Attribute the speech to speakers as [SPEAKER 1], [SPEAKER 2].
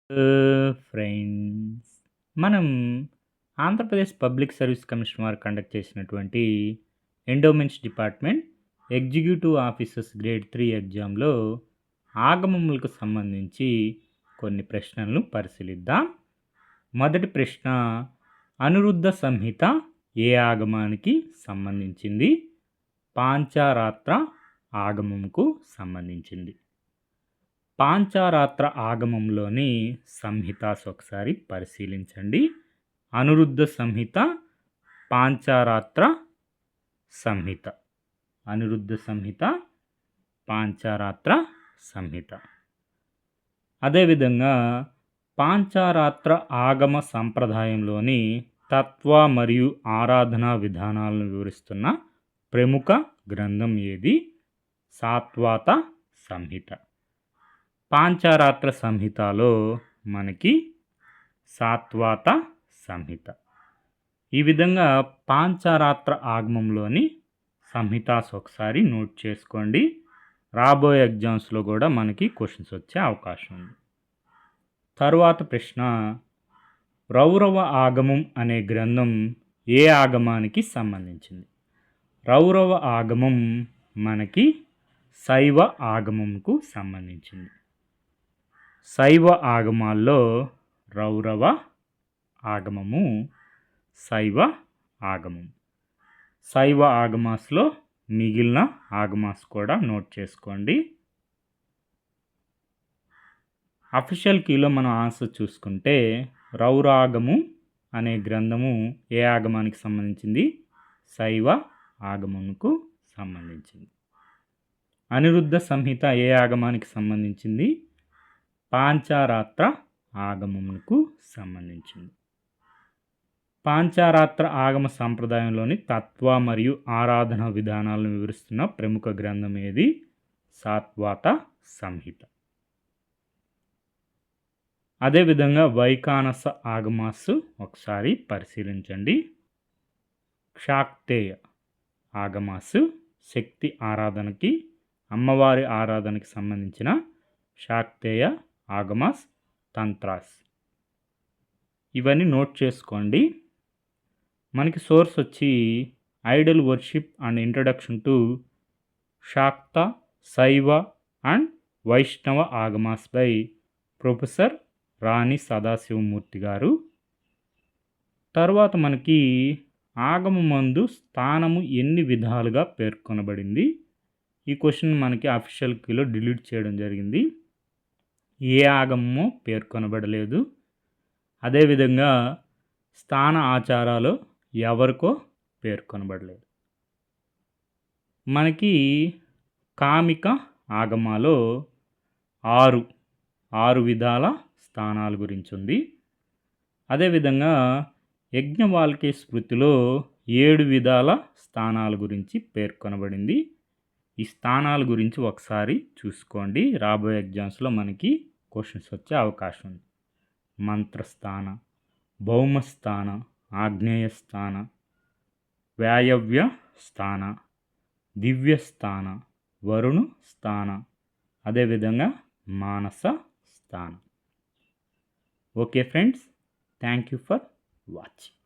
[SPEAKER 1] Friends మనం Andhra Pradesh public service commission వారు conduct చేసినటువంటి endowments department executive officers grade 3 ఎగ్జామ్లో ఆగమములకు సంబంధించి కొన్ని ప్రశ్నలను పరిశీలిద్దాం. మొదటి ప్రశ్న, అనిరుద్ధ సంహిత ఏ ఆగమానికి సంబంధించింది? పాంచారాత్ర ఆగమంకు సంబంధించింది. పాంచారాత్ర ఆగమంలోని సంహితాస్ ఒకసారి పరిశీలించండి. అనిరుద్ధ సంహిత, పాంచారాత్ర సంహిత. అనిరుద్ధ సంహిత, పాంచారాత్ర సంహిత. అదేవిధంగా పాంచారాత్ర ఆగమ సంప్రదాయంలోని తత్వ మరియు ఆరాధనా విధానాలను వివరిస్తున్న ప్రముఖ గ్రంథం ఏది? సాత్వాత సంహిత. పాంచారాత్ర సంహితలో మనకి సాత్వాత సంహిత. ఈ విధంగా పాంచారాత్ర ఆగమంలోని సంహితాస్ ఒకసారి నోట్ చేసుకోండి. రాబోయే ఎగ్జామ్స్లో కూడా మనకి క్వశ్చన్స్ వచ్చే అవకాశం ఉంది. తరువాత ప్రశ్న, రౌరవ ఆగమం అనే గ్రంథం ఏ ఆగమానికి సంబంధించింది? రౌరవ ఆగమం మనకి శైవ ఆగమంకు సంబంధించింది. శైవ ఆగమాల్లో రౌరవ ఆగమము శైవ ఆగమం. శైవ ఆగమాస్లో మిగిలిన ఆగమాస్ కూడా నోట్ చేసుకోండి. అఫీషియల్ కీలో మనం ఆన్సర్ చూసుకుంటే రౌరాగము అనే గ్రంథము ఏ ఆగమానికి సంబంధించింది? శైవ ఆగమముకు సంబంధించింది. అనిరుద్ధ సంహిత ఏ ఆగమానికి సంబంధించింది? పాంచారాత్ర ఆగమమునకు సంబంధించింది. పాంచారాత్ర ఆగమ సంప్రదాయంలోని తత్వ మరియు ఆరాధన విధానాలను వివరిస్తున్న ప్రముఖ గ్రంథం ఏది? సాత్వాత సంహిత. అదేవిధంగా వైఖానస ఆగమాస్ ఒకసారి పరిశీలించండి. శాక్తేయ ఆగమాస్ శక్తి ఆరాధనకి, అమ్మవారి ఆరాధనకి సంబంధించిన శాక్తేయ ఆగమాస్ తంత్రాస్. ఇవన్నీ నోట్ చేసుకోండి. మనకి సోర్స్ వచ్చి idol worship and introduction to Shakta, Shaiva and Vaishnava Agamas by professor Rani Sadasivamurthy గారు. తర్వాత మనకి ఆగమమందు స్థానము ఎన్ని విధాలుగా పేర్కొనబడింది? ఈ క్వశ్చన్ మనకి అఫీషియల్ కీలో డిలీట్ చేయడం జరిగింది. ఏ ఆగమమో పేర్కొనబడలేదు. అదేవిధంగా స్థాన ఆచారాలు ఎవరికో పేర్కొనబడలేదు. మనకి కామిక ఆగమాలో ఆరు విధాల స్థానాల గురించి ఉంది. అదేవిధంగా యజ్ఞవాల్కే స్మృతిలో 7 విధాల స్థానాల గురించి పేర్కొనబడింది. ఈ స్థానాల గురించి ఒకసారి చూసుకోండి. రాబోయే ఎగ్జామ్స్లో మనకి క్వశ్చన్స్ వచ్చే అవకాశం ఉంది. మంత్రస్థాన, భౌమస్థాన, ఆగ్నేయ స్థాన, వాయవ్య స్థాన, దివ్యస్థాన, వరుణ స్థాన, అదేవిధంగా మానస స్థానం. Okay friends, thank you for watching.